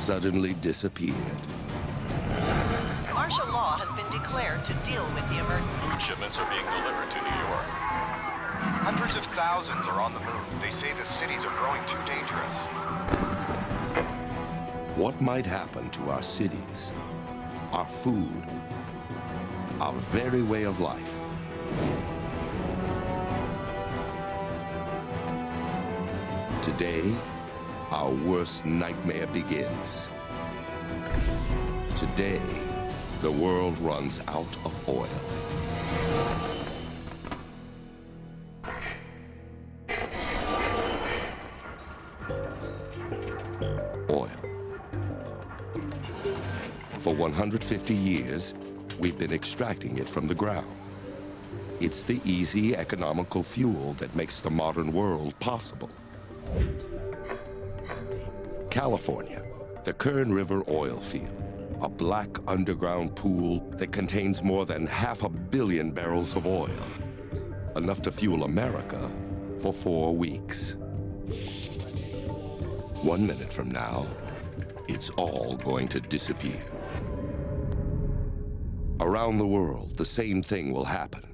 suddenly disappeared. Martial law has been declared to deal with the emergency. Food shipments are being delivered to New York. Hundreds of thousands are on the move. They say the cities are growing too dangerous. What might happen to our cities, our food, our very way of life? Today, our worst nightmare begins. Today, the world runs out of oil. Oil. For 150 years, we've been extracting it from the ground. It's the easy, economical fuel that makes the modern world possible. California, the Kern River oil field, a black underground pool that contains more than 500 million barrels of oil, enough to fuel America for 4 weeks. 1 minute from now, it's all going to disappear. Around the world, the same thing will happen.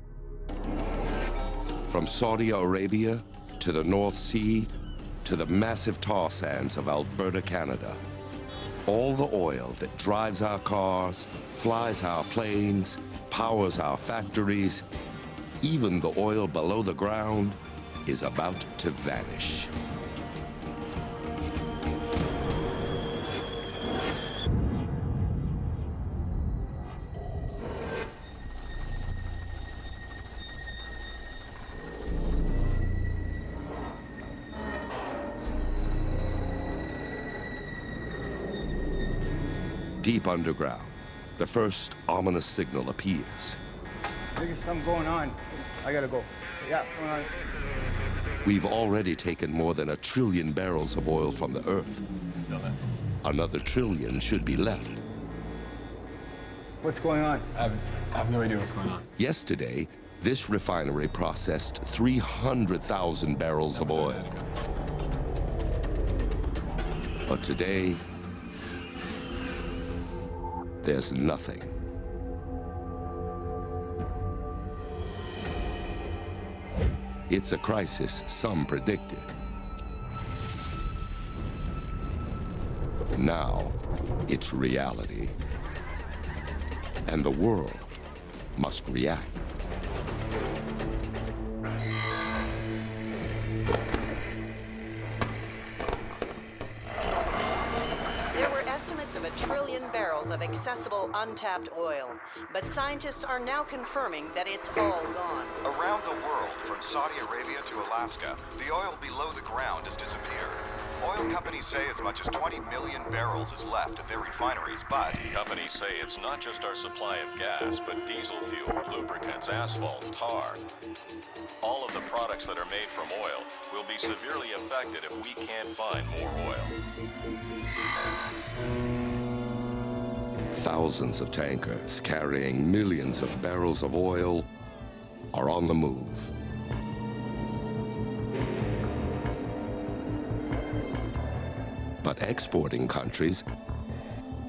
From Saudi Arabia to the North Sea to the massive tar sands of Alberta, Canada. All the oil that drives our cars, flies our planes, powers our factories, even the oil below the ground, is about to vanish. Deep underground, the first ominous signal appears. There's something going on. I gotta go. Yeah, going on. We've already taken more than 1 trillion barrels of oil from the Earth. Still nothing. Another trillion should be left. What's going on? I have no idea what's going on. Yesterday, this refinery processed 300,000 barrels of oil. But today, there's nothing. It's a crisis some predicted. Now, it's reality. And the world must react. Of 1 trillion barrels of accessible untapped oil, but scientists are now confirming that it's all gone. Around the world, from Saudi Arabia to Alaska, the oil below the ground has disappeared. Oil companies say as much as 20 million barrels is left at their refineries, but Companies say it's not just our supply of gas, but diesel fuel, lubricants, asphalt, tar. All of the products that are made from oil will be severely affected if we can't find more oil. Thousands of tankers carrying millions of barrels of oil are on the move. But exporting countries,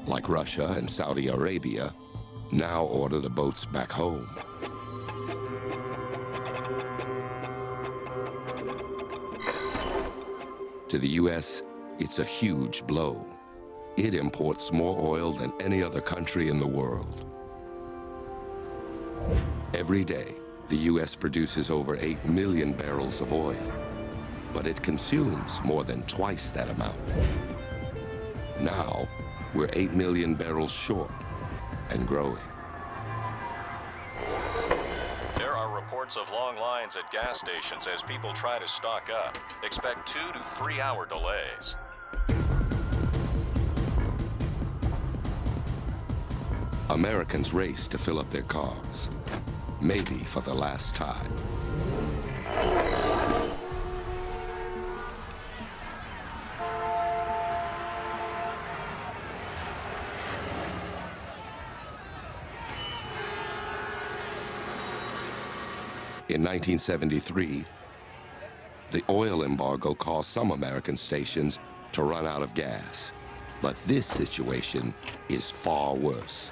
like Russia and Saudi Arabia, now order the boats back home. To the U.S., it's a huge blow. It imports more oil than any other country in the world. Every day, the U.S. produces over 8 million barrels of oil, but it consumes more than twice that amount. Now, we're 8 million barrels short and growing. There are reports of long lines at gas stations as people try to stock up. Expect 2 to 3 hour delays. Americans race to fill up their cars, maybe for the last time. In 1973, the oil embargo caused some American stations to run out of gas. But this situation is far worse.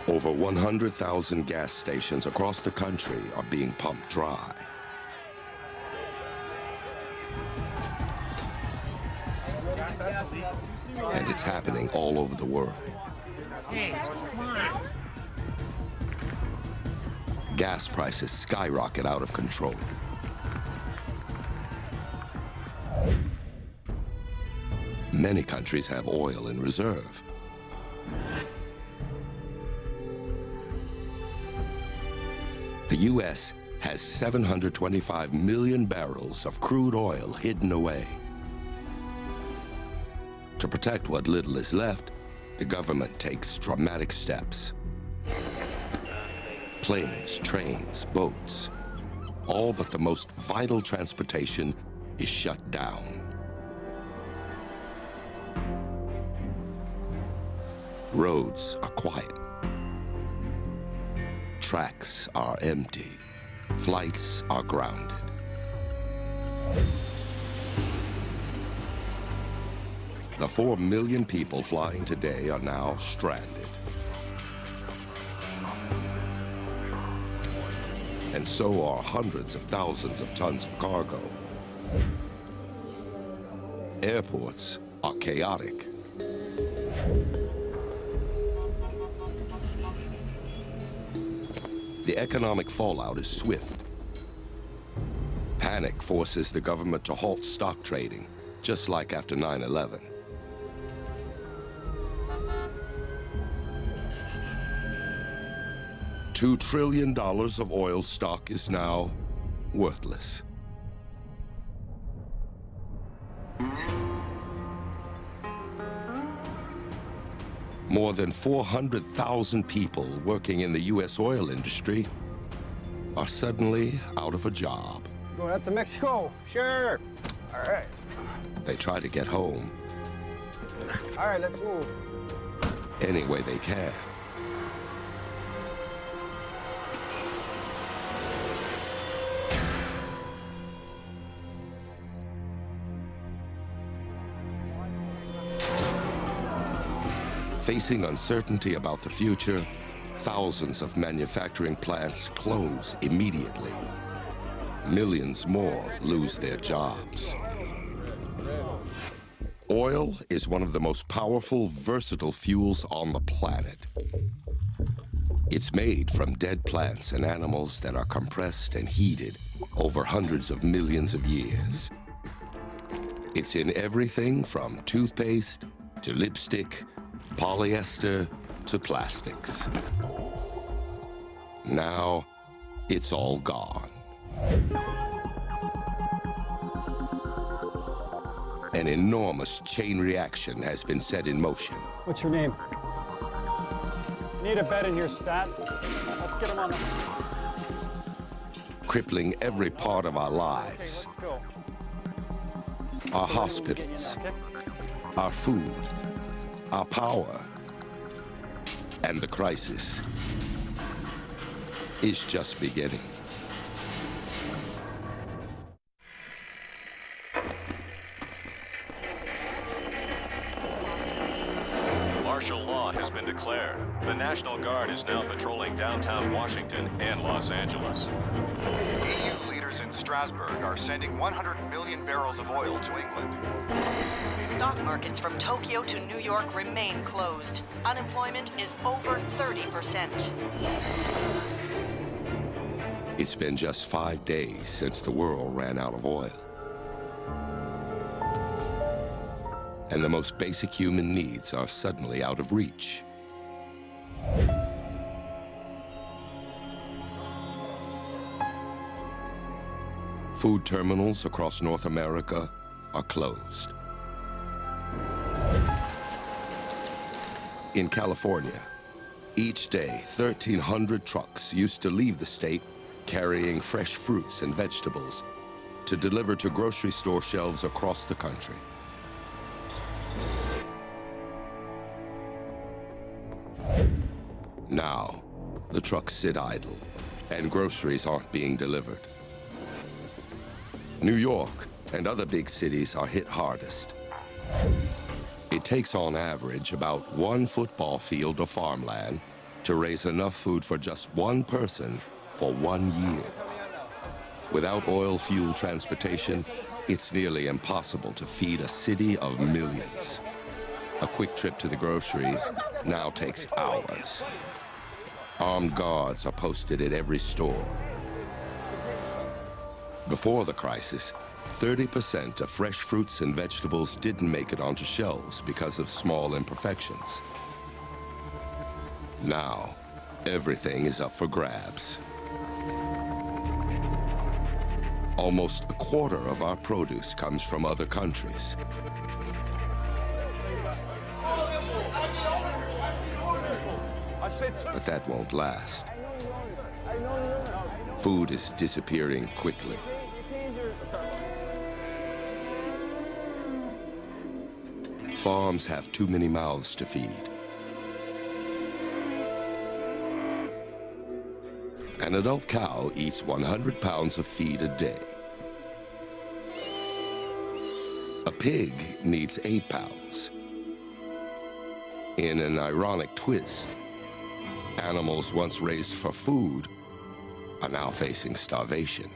Over 100,000 gas stations across the country are being pumped dry. And it's happening all over the world. Gas prices skyrocket out of control. Many countries have oil in reserve. The U.S. has 725 million barrels of crude oil hidden away. To protect what little is left, the government takes dramatic steps. Planes, trains, boats, all but the most vital transportation is shut down. Roads are quiet. Tracks are empty. Flights are grounded. The 4 million people flying today are now stranded. And so are hundreds of thousands of tons of cargo. Airports are chaotic. The economic fallout is swift. Panic forces the government to halt stock trading, just like after 9/11. $2 trillion of oil stock is now worthless. More than 400,000 people working in the U.S. oil industry are suddenly out of a job. Going up to Mexico. Sure. All right. They try to get home All right, let's move. any way they can. Facing uncertainty about the future, thousands of manufacturing plants close immediately. Millions more lose their jobs. Oil is one of the most powerful, versatile fuels on the planet. It's made from dead plants and animals that are compressed and heated over hundreds of millions of years. It's in everything from toothpaste to lipstick, polyester to plastics. Now, it's all gone. An enormous chain reaction has been set in motion. What's your name? Need a bed in your stat. Let's get him on the... Crippling every part of our lives. Okay, let's go. Our hospitals, our food, our power, and the crisis is just beginning. Martial law has been declared. The National Guard is now patrolling downtown Washington and Los Angeles. EU leaders in Strasbourg are sending 100 million barrels of oil to England. Stock markets from Tokyo to New York remain closed. Unemployment is over 30%. It's been just 5 days since the world ran out of oil. And the most basic human needs are suddenly out of reach. Food terminals across North America are closed. In California, each day, 1,300 trucks used to leave the state carrying fresh fruits and vegetables to deliver to grocery store shelves across the country. Now, the trucks sit idle, and groceries aren't being delivered. New York and other big cities are hit hardest. takes on average about 1 football field of farmland to raise enough food for just 1 person for 1 year. Without oil fuel transportation, it's nearly impossible to feed a city of millions. A quick trip to the grocery now takes hours. Armed guards are posted at every store. Before the crisis, 30% of fresh fruits and vegetables didn't make it onto shelves because of small imperfections. Now, everything is up for grabs. Almost a quarter of our produce comes from other countries. But that won't last. Food is disappearing quickly. Farms have too many mouths to feed. An adult cow eats 100 pounds of feed a day. A pig needs 8 pounds. In an ironic twist, animals once raised for food are now facing starvation.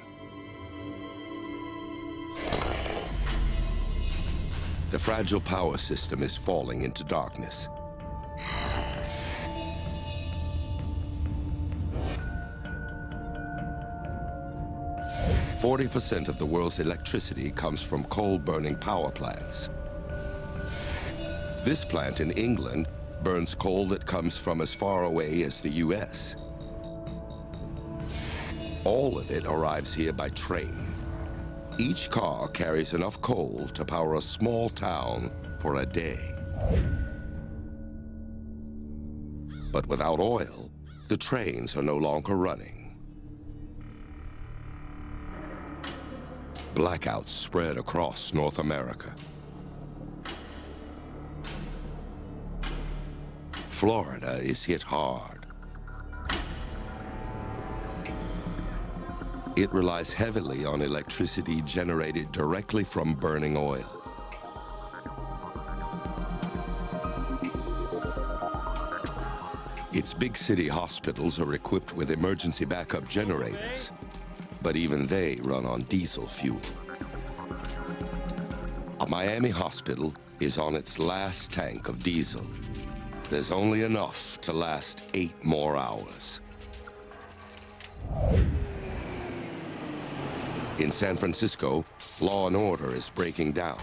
The fragile power system is falling into darkness. % of the world's electricity comes from coal-burning power plants. This plant in England burns coal that comes from as far away as the US. All of it arrives here by train. Each car carries enough coal to power a small town for a day. But without oil, the trains are no longer running. Blackouts spread across North America. Florida is hit hard. It relies heavily on electricity generated directly from burning oil. Its big city hospitals are equipped with emergency backup generators, but even they run on diesel fuel. A Miami hospital is on its last tank of diesel. There's only enough to last 8 more hours. In San Francisco, law and order is breaking down.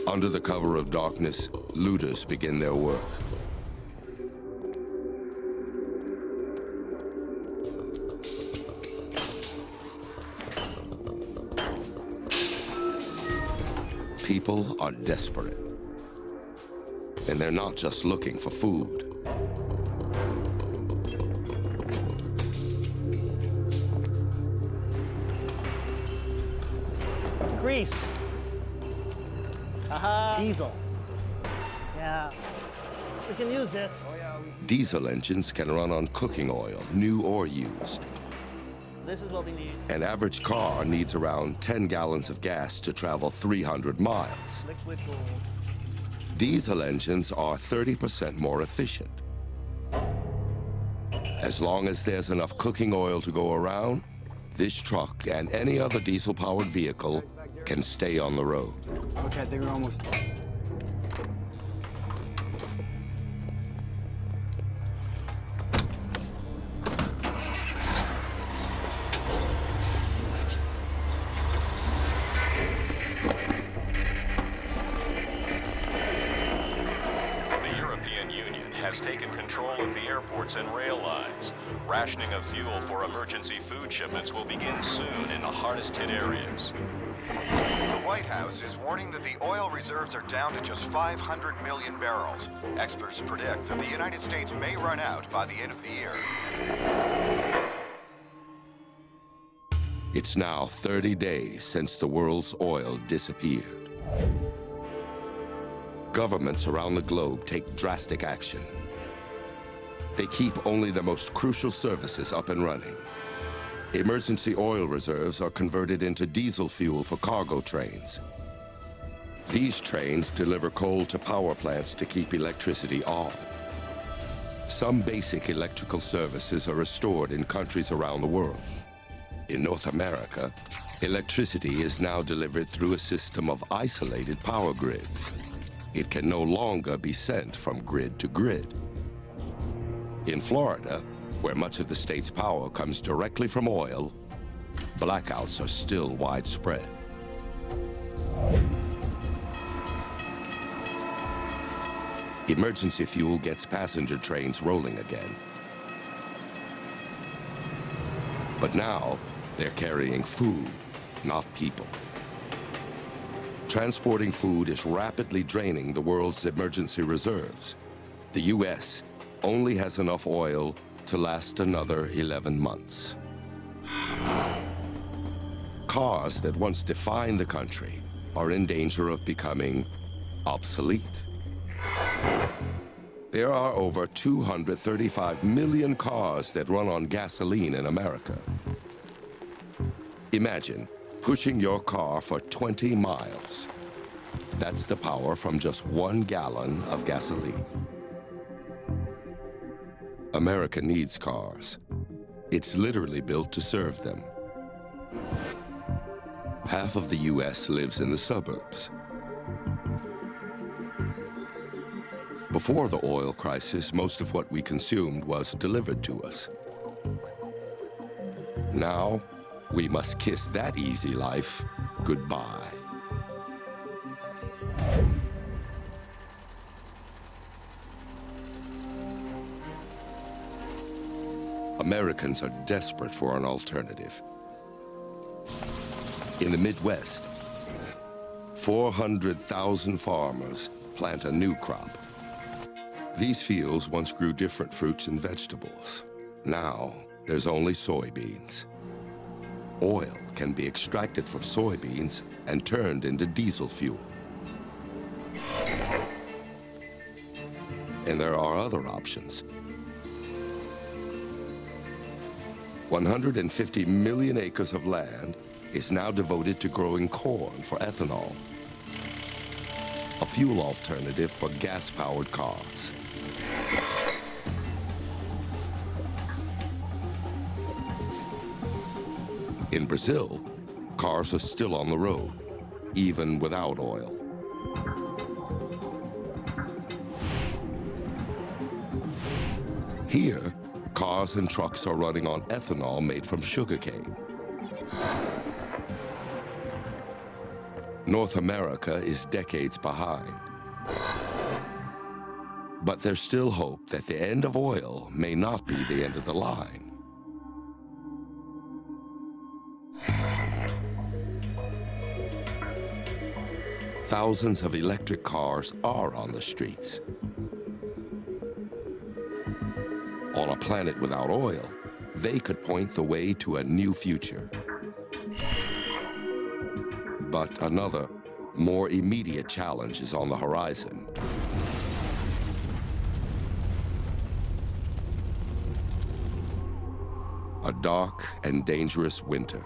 Under the cover of darkness, looters begin their work. People are desperate. And they're not just looking for food. Grease. Diesel. Yeah, we can use this. Diesel engines can run on cooking oil, new or used. This is what we need. An average car needs around 10 gallons of gas to travel 300 miles. Liquid gold. Diesel engines are 30% more efficient. As long as there's enough cooking oil to go around, this truck and any other diesel-powered vehicle can stay on the road. Okay, I think we're almost. Has taken control of the airports and rail lines. Rationing of fuel for emergency food shipments will begin soon in the hardest hit areas. The White House is warning that the oil reserves are down to just 500 million barrels. Experts predict that the United States may run out by the end of the year. It's now 30 days since the world's oil disappeared. Governments around the globe take drastic action. They keep only the most crucial services up and running. Emergency oil reserves are converted into diesel fuel for cargo trains. These trains deliver coal to power plants to keep electricity on. Some basic electrical services are restored in countries around the world. In North America, electricity is now delivered through a system of isolated power grids. It can no longer be sent from grid to grid. In Florida, where much of the state's power comes directly from oil, blackouts are still widespread. Emergency fuel gets passenger trains rolling again. But now, they're carrying food, not people. Transporting food is rapidly draining the world's emergency reserves. The U.S. only has enough oil to last another 11 months. Cars that once defined the country are in danger of becoming obsolete. There are over 235 million cars that run on gasoline in America. Imagine pushing your car for 20 miles. That's the power from just 1 gallon of gasoline. America needs cars. It's literally built to serve them. Half of the U.S. lives in the suburbs. Before the oil crisis, most of what we consumed was delivered to us. Now, we must kiss that easy life goodbye. Americans are desperate for an alternative. In the Midwest, 400,000 farmers plant a new crop. These fields once grew different fruits and vegetables. Now, there's only soybeans. Oil can be extracted from soybeans and turned into diesel fuel. And there are other options. 150 million acres of land is now devoted to growing corn for ethanol, a fuel alternative for gas-powered cars. In Brazil, cars are still on the road, even without oil. Here, cars and trucks are running on ethanol made from sugarcane. North America is decades behind. But there's still hope that the end of oil may not be the end of the line. Thousands of electric cars are on the streets. On a planet without oil, they could point the way to a new future. But another, more immediate challenge is on the horizon. A dark and dangerous winter.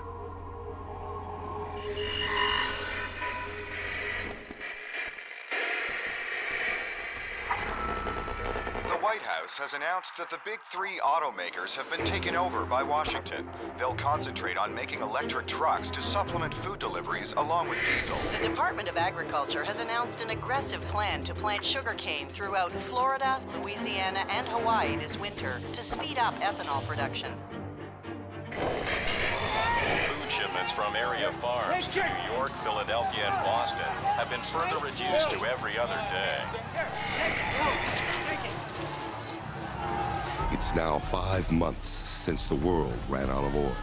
Has announced that the big 3 automakers have been taken over by Washington. They'll concentrate on making electric trucks to supplement food deliveries along with diesel. The Department of Agriculture has announced an aggressive plan to plant sugarcane throughout Florida, Louisiana, and Hawaii this winter to speed up ethanol production. Food shipments from area farms to New York, Philadelphia, and Boston have been further reduced to every other day. It's now 5 months since the world ran out of oil.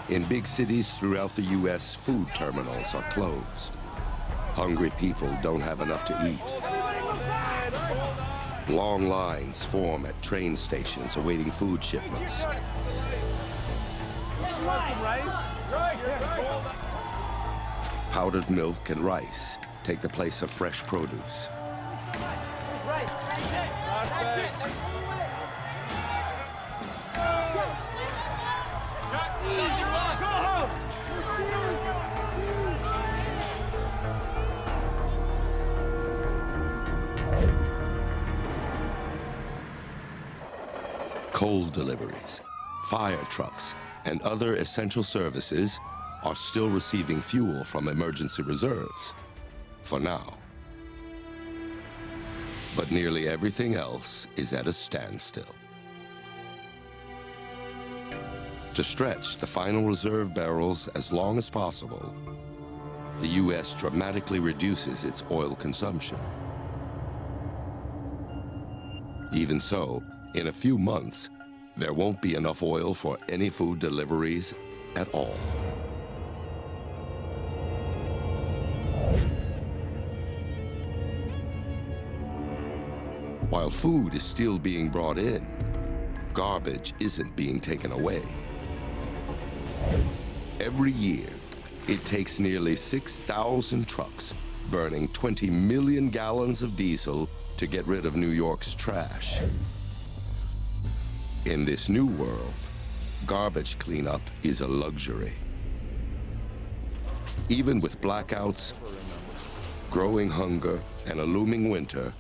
In big cities throughout the U.S., food terminals are closed. Hungry people don't have enough to eat. Long lines form at train stations awaiting food shipments. Powdered milk and rice take the place of fresh produce. Coal deliveries, fire trucks, and other essential services are still receiving fuel from emergency reserves, for now. But nearly everything else is at a standstill. To stretch the final reserve barrels as long as possible, the U.S. dramatically reduces its oil consumption. Even so, in a few months, there won't be enough oil for any food deliveries at all. While food is still being brought in, garbage isn't being taken away. Every year, it takes nearly 6,000 trucks burning 20 million gallons of diesel to get rid of New York's trash. In this new world, garbage cleanup is a luxury. Even with blackouts, growing hunger, and a looming winter,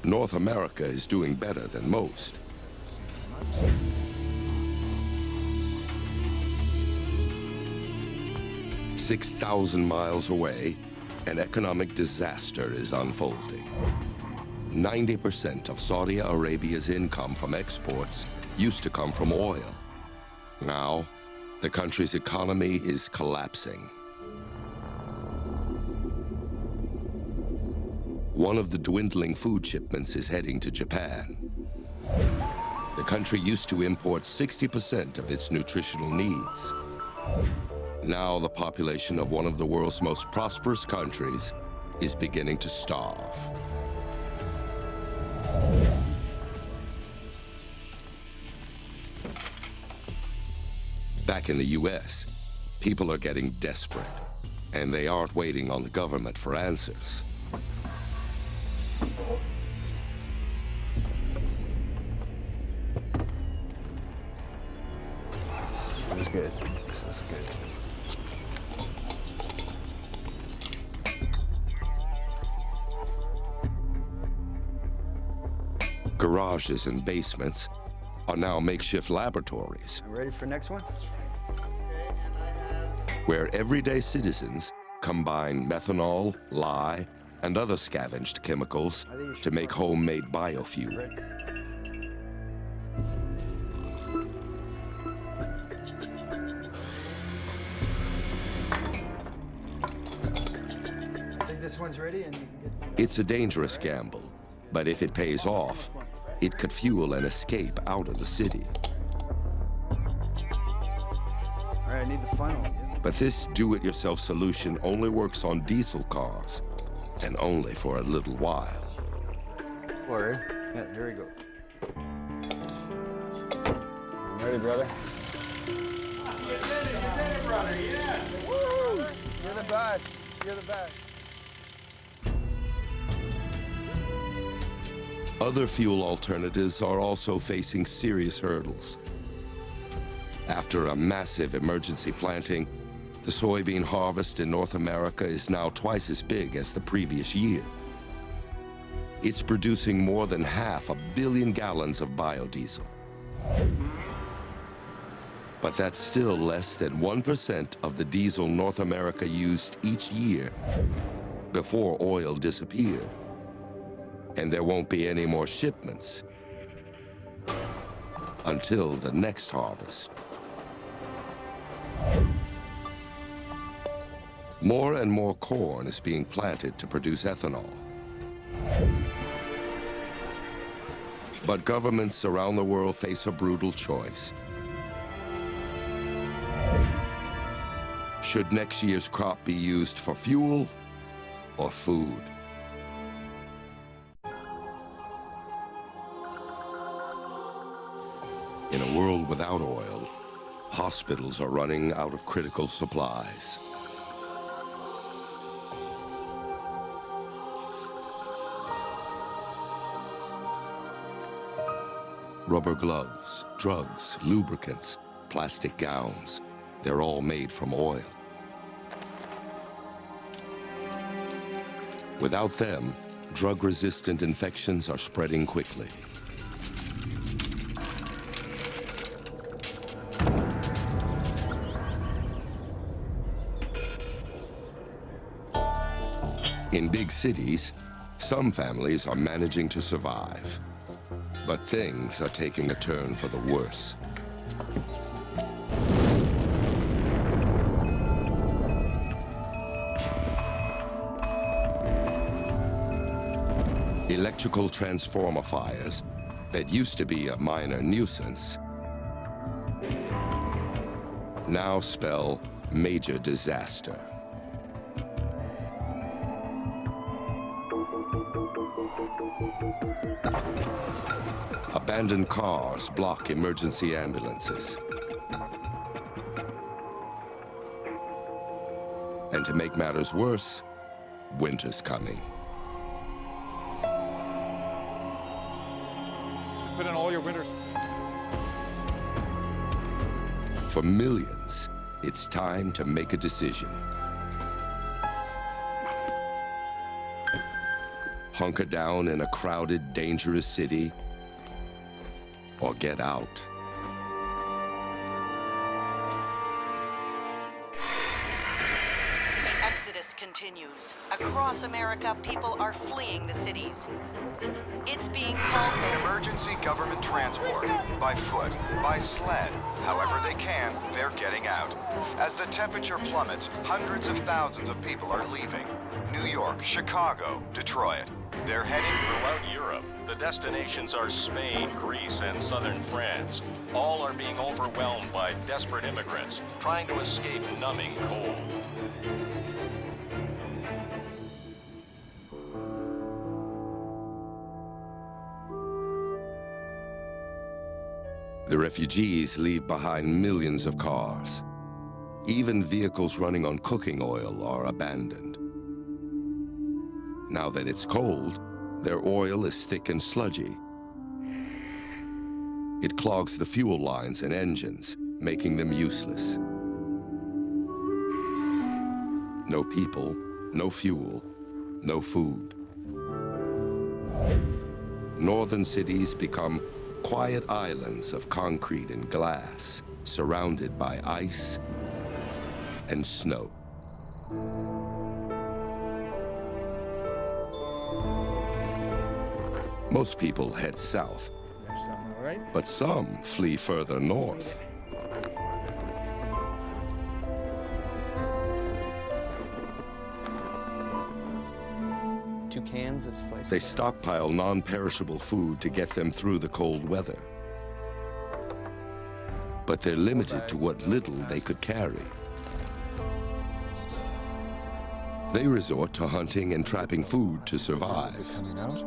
North America is doing better than most. "6,000 miles away, an economic disaster is unfolding. 90% of Saudi Arabia's income from exports used to come from oil. Now, the country's economy is collapsing. One of the dwindling food shipments is heading to Japan. The country used to import 60% of its nutritional needs. Now the population of one of the world's most prosperous countries is beginning to starve. Back in the US, people are getting desperate, and they aren't waiting on the government for answers. That's good. That's good. Garages and basements are now makeshift laboratories Ready for next one? where everyday citizens combine methanol, lye, and other scavenged chemicals to make homemade biofuel. I think this one's ready and you can get... It's a dangerous gamble, but if it pays off, it could fuel an escape out of the city. All right, I need the funnel. Yeah. But this do-it-yourself solution only works on diesel cars, and only for a little while. Or, yeah, here we go. I'm ready, brother. Woo! You're the best. You're the best. Other fuel alternatives are also facing serious hurdles. After a massive emergency planting, the soybean harvest in North America is now twice as big as the previous year. It's producing more than 500 million gallons of biodiesel. But that's still less than 1% of the diesel North America used each year before oil disappeared. And there won't be any more shipments until the next harvest. More and more corn is being planted to produce ethanol. But governments around the world face a brutal choice. Should next year's crop be used for fuel or food? In a world without oil, hospitals are running out of critical supplies. Rubber gloves, drugs, lubricants, plastic gowns, they're all made from oil. Without them, drug-resistant infections are spreading quickly. In big cities, some families are managing to survive. But things are taking a turn for the worse. Electrical transformer fires that used to be a minor nuisance now spell major disaster. Abandoned cars block emergency ambulances. And to make matters worse, winter's coming. Put in all your winters. For millions, it's time to make a decision. Hunker down in a crowded, dangerous city, or get out. The exodus continues. Across America, people are fleeing the cities. It's being called Emergency government transport. By foot, by sled. However they can, they're getting out. As the temperature plummets, hundreds of thousands of people are leaving. New York, Chicago, Detroit. They're heading Throughout Europe, the destinations are Spain, Greece, and southern France. All are being overwhelmed by desperate immigrants trying to escape numbing cold. The refugees leave behind millions of cars. Even vehicles running on cooking oil are abandoned. Now that it's cold, their oil is thick and sludgy. It clogs the fuel lines and engines, making them useless. No people, no fuel, no food. Northern cities become quiet islands of concrete and glass, surrounded by ice and snow. Most people head south, There's some, all right? but some flee further north. Two cans of sliced They carrots. stockpile non-perishable food to get them through the cold weather. But they're limited to what little they could carry. They resort to hunting and trapping food to survive. Coming out.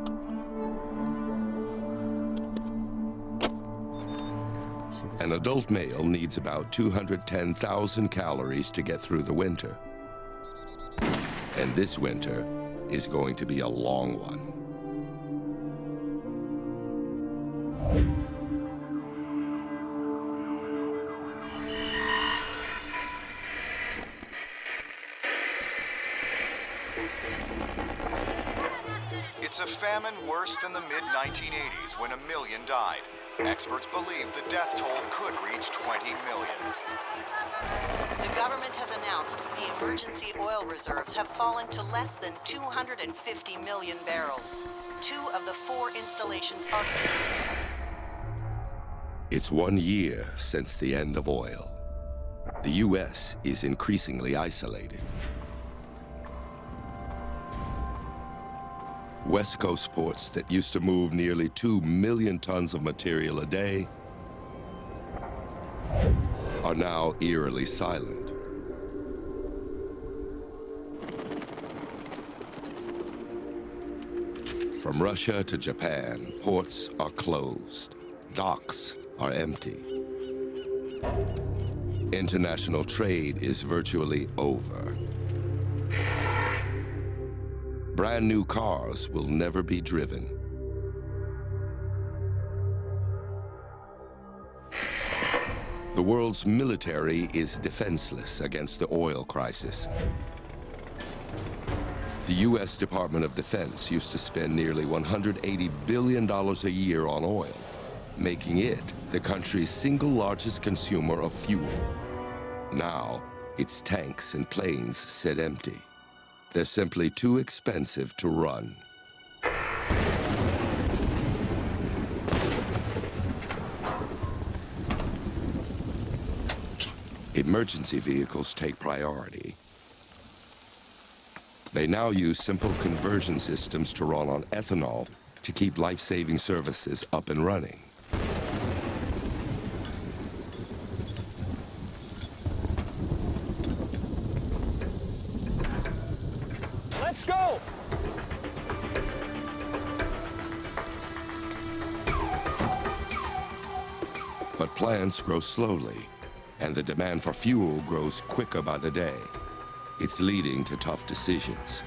See this? An adult male needs about 210,000 calories to get through the winter. And this winter is going to be a long one. It's a famine worse than the mid-1980s when 1 million died. Experts believe the death toll could reach 20 million. The government has announced the emergency oil reserves have fallen to less than 250 million barrels. 2 of the 4 installations are... It's 1 year since the end of oil. The U.S. is increasingly isolated. West Coast ports that used to move nearly 2 million tons of material a day are now eerily silent. From Russia to Japan, ports are closed. Docks are empty. International trade is virtually over. Brand new cars will never be driven. The world's military is defenseless against the oil crisis. The U.S. Department of Defense used to spend nearly $180 billion a year on oil, making it the country's single largest consumer of fuel. Now, its tanks and planes sit empty. They're simply too expensive to run. Emergency vehicles take priority. They now use simple conversion systems to run on ethanol to keep life-saving services up and running. Let's go! But plants grow slowly, and the demand for fuel grows quicker by the day. It's leading to tough decisions.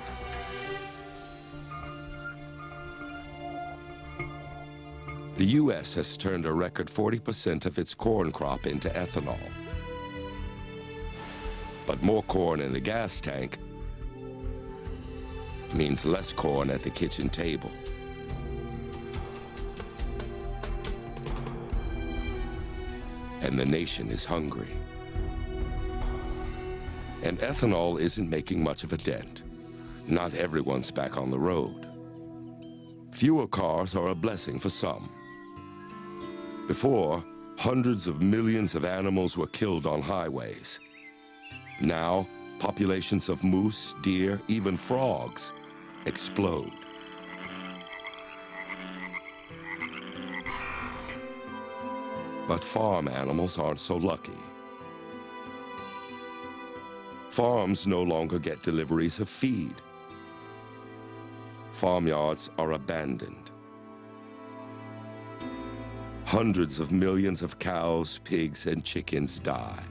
The U.S. has turned a record 40% of its corn crop into ethanol. But more corn in the gas tank means less corn at the kitchen table. And the nation is hungry. And ethanol isn't making much of a dent. Not everyone's back on the road. Fewer cars are a blessing for some. Before, hundreds of millions of animals were killed on highways. Now, populations of moose, deer, even frogs explode. But farm animals aren't so lucky. Farms no longer get deliveries of feed. Farmyards are abandoned. Hundreds of millions of cows, pigs, and chickens die.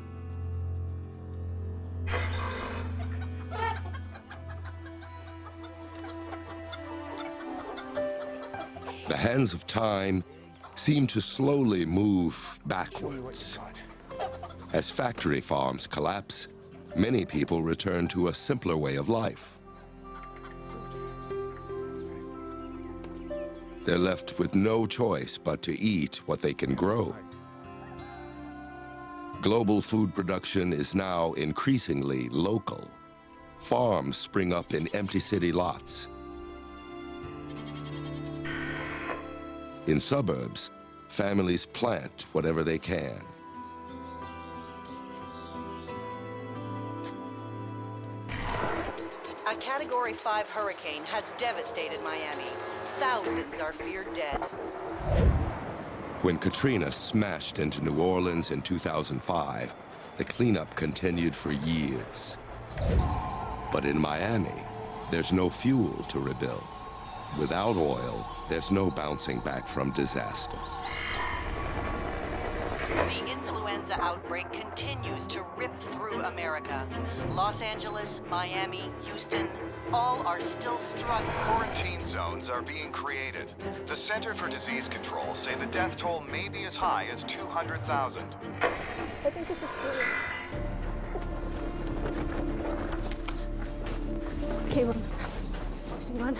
The hands of time seem to slowly move backwards. As factory farms collapse, many people return to a simpler way of life. They're left with no choice but to eat what they can grow. Global food production is now increasingly local. Farms spring up in empty city lots. In suburbs, families plant whatever they can. A Category 5 hurricane has devastated Miami. Thousands are feared dead. When Katrina smashed into New Orleans in 2005, the cleanup continued for years. But in Miami, there's no fuel to rebuild. Without oil, there's no bouncing back from disaster. The influenza outbreak continues to rip through America. Los Angeles, Miami, Houston, all are still struggling. Quarantine zones are being created. The Center for Disease Control say the death toll may be as high as 200,000. I think this is brilliant. It's Caleb. Hang on.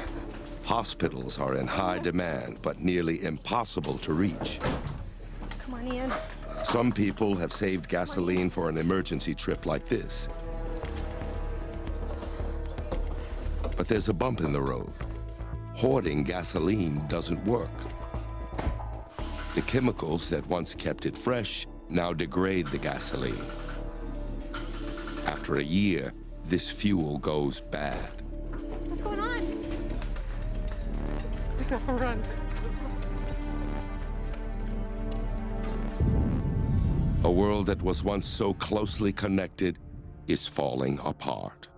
Hospitals are in high demand, but nearly impossible to reach. Come on, Ian. Some people have saved gasoline for an emergency trip like this. But there's a bump in the road. Hoarding gasoline doesn't work. The chemicals that once kept it fresh now degrade the gasoline. After a year, this fuel goes bad. What's going on? Run. A world that was once so closely connected is falling apart.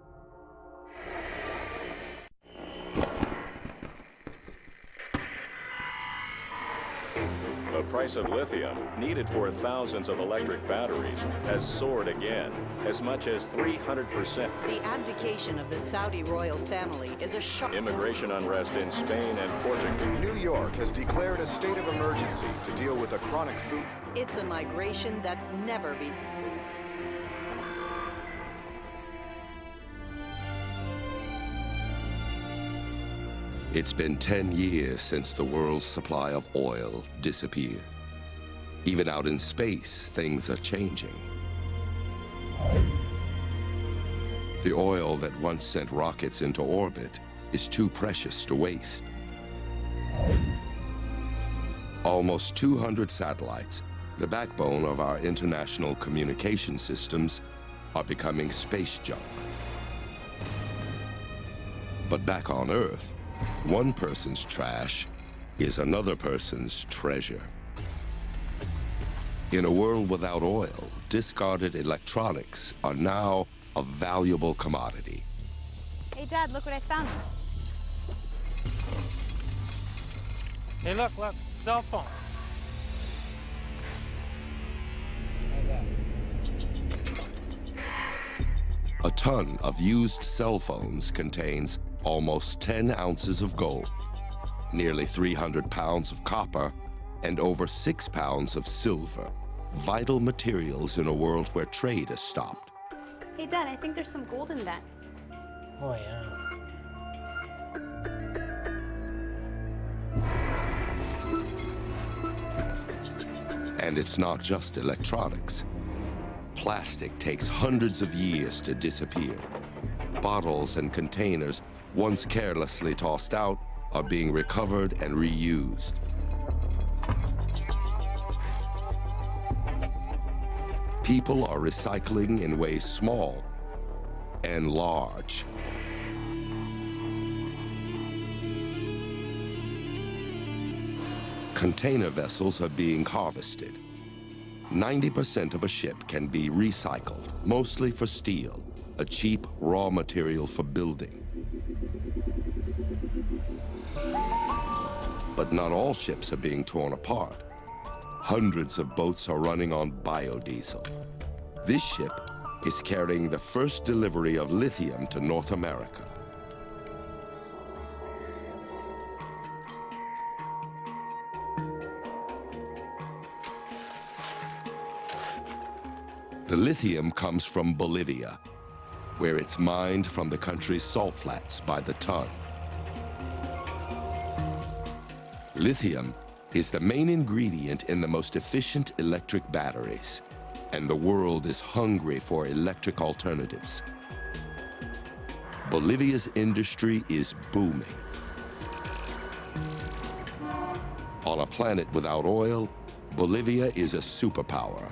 The price of lithium, needed for thousands of electric batteries, has soared again, as much as 300%. The abdication of the Saudi royal family is a shock. Immigration unrest in Spain and Portugal. New York has declared a state of emergency to deal with a chronic food. It's a migration that's never been. It's been 10 years since the world's supply of oil disappeared. Even out in space, things are changing. The oil that once sent rockets into orbit is too precious to waste. Almost 200 satellites, the backbone of our international communication systems, are becoming space junk. But back on Earth, one person's trash is another person's treasure. In a world without oil, discarded electronics are now a valuable commodity. Hey, Dad, look what I found. Hey, look, cell phone. A ton of used cell phones contains almost 10 ounces of gold, nearly 300 pounds of copper, and over 6 pounds of silver, vital materials in a world where trade has stopped. Hey, Dad, I think there's some gold in that. Oh, yeah. And it's not just electronics. Plastic takes hundreds of years to disappear. Bottles and containers, once carelessly tossed out, are being recovered and reused. People are recycling in ways small and large. Container vessels are being harvested. 90% of a ship can be recycled, mostly for steel, a cheap raw material for building. But not all ships are being torn apart. Hundreds of boats are running on biodiesel. This ship is carrying the first delivery of lithium to North America. The lithium comes from Bolivia, where it's mined from the country's salt flats by the ton. Lithium is the main ingredient in the most efficient electric batteries, and the world is hungry for electric alternatives. Bolivia's industry is booming. On a planet without oil, Bolivia is a superpower,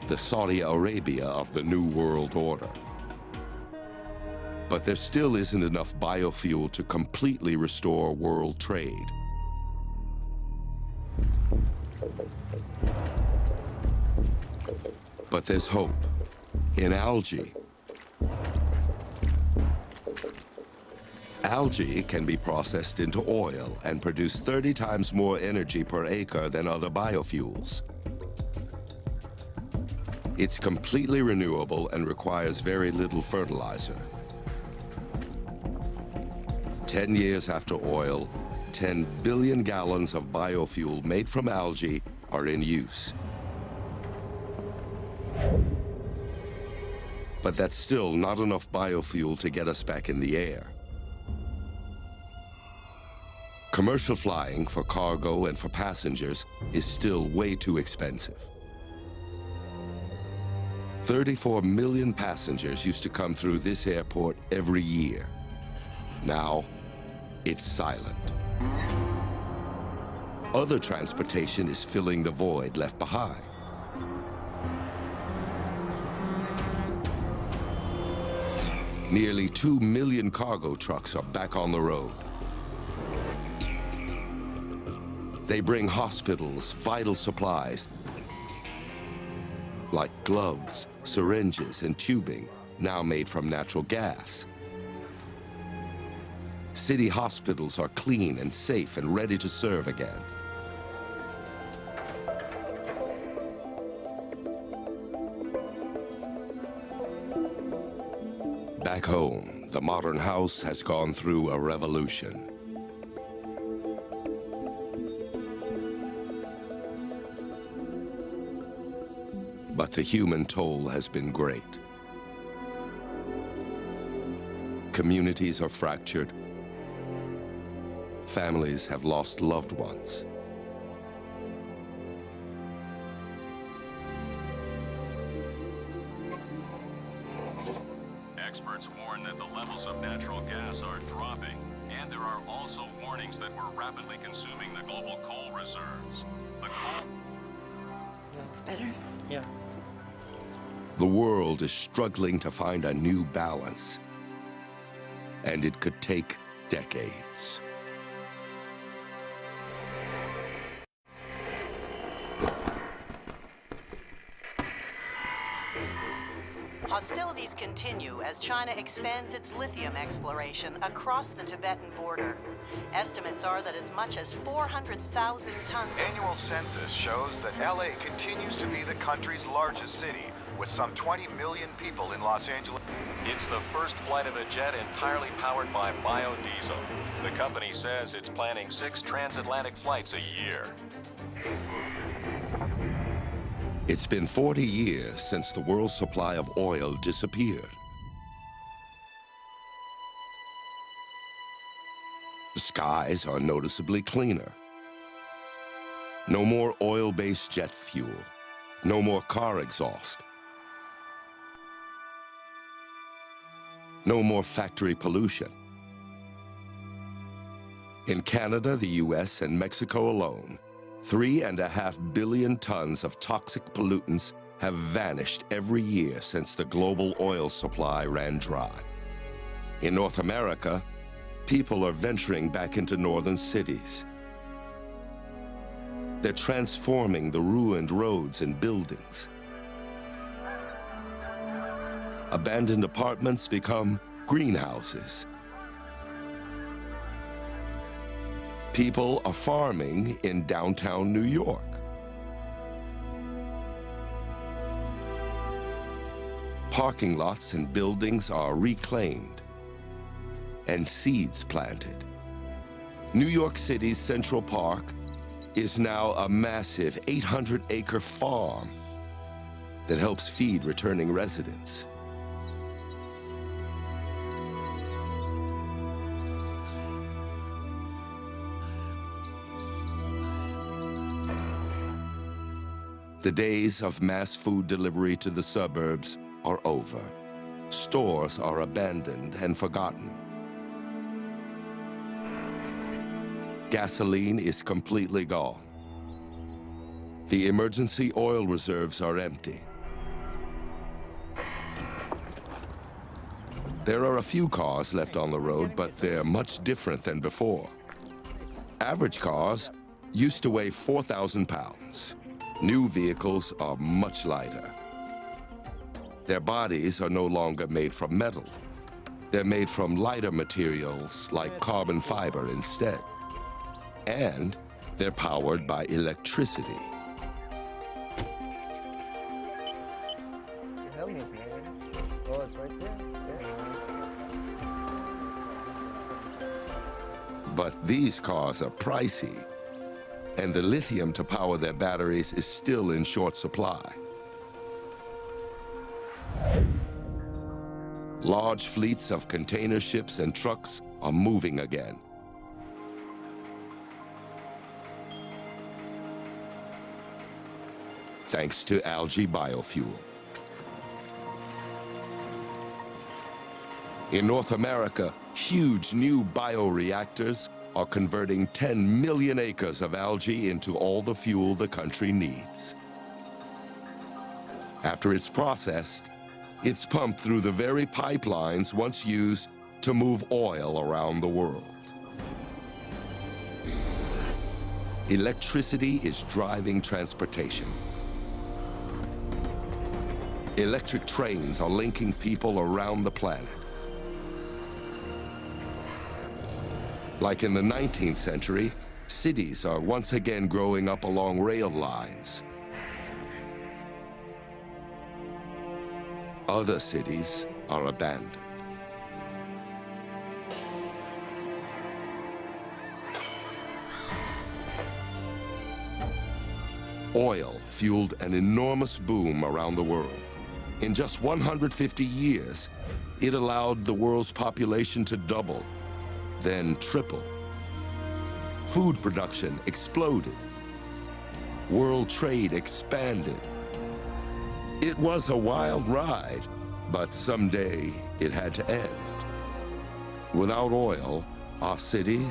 the Saudi Arabia of the New World Order. But there still isn't enough biofuel to completely restore world trade. But there's hope in algae. Algae can be processed into oil and produce 30 times more energy per acre than other biofuels. It's completely renewable and requires very little fertilizer. 10 years after oil, 10 billion gallons of biofuel made from algae are in use. But that's still not enough biofuel to get us back in the air. Commercial flying for cargo and for passengers is still way too expensive. 34 million passengers used to come through this airport every year. Now, it's silent. Other transportation is filling the void left behind. Nearly 2 million cargo trucks are back on the road. They bring hospitals, vital supplies, like gloves, syringes, and tubing, now made from natural gas. City hospitals are clean and safe and ready to serve again. Back home, the modern house has gone through a revolution. But the human toll has been great. Communities are fractured. Families have lost loved ones. experts warn that the levels of natural gas are dropping, and there are also warnings that we're rapidly consuming the global coal reserves. The coal... It's better. Yeah. The world is struggling to find a new balance, and it could take decades. Hostilities continue as China expands its lithium exploration across the Tibetan border. Estimates are that as much as 400,000 tons... Annual census shows that LA continues to be the country's largest city, with some 20 million people in Los Angeles. It's the first flight of a jet entirely powered by biodiesel. The company says it's planning 6 transatlantic flights a year. It's been 40 years since the world's supply of oil disappeared. The skies are noticeably cleaner. No more oil-based jet fuel. No more car exhaust. No more factory pollution. In Canada, the US, and Mexico alone, 3.5 billion tons of toxic pollutants have vanished every year since the global oil supply ran dry. In North America, people are venturing back into northern cities. They're transforming the ruined roads and buildings. Abandoned apartments become greenhouses. People are farming in downtown New York. Parking lots and buildings are reclaimed and seeds planted. New York City's Central Park is now a massive 800-acre farm that helps feed returning residents. The days of mass food delivery to the suburbs are over. Stores are abandoned and forgotten. Gasoline is completely gone. The emergency oil reserves are empty. There are a few cars left on the road, but they're much different than before. Average cars used to weigh 4,000 pounds. New vehicles are much lighter. Their bodies are no longer made from metal. They're made from lighter materials like carbon fiber instead. And they're powered by electricity. But these cars are pricey, and the lithium to power their batteries is still in short supply. Large fleets of container ships and trucks are moving again. Thanks to algae biofuel. In North America, huge new bioreactors are converting 10 million acres of algae into all the fuel the country needs. After it's processed, it's pumped through the very pipelines once used to move oil around the world. Electricity is driving transportation. Electric trains are linking people around the planet. Like in the 19th century, cities are once again growing up along rail lines. Other cities are abandoned. Oil fueled an enormous boom around the world. In just 150 years, it allowed the world's population to double, then triple. Food production exploded. World trade expanded. It was a wild ride, But someday it had to end. Without oil, our cities,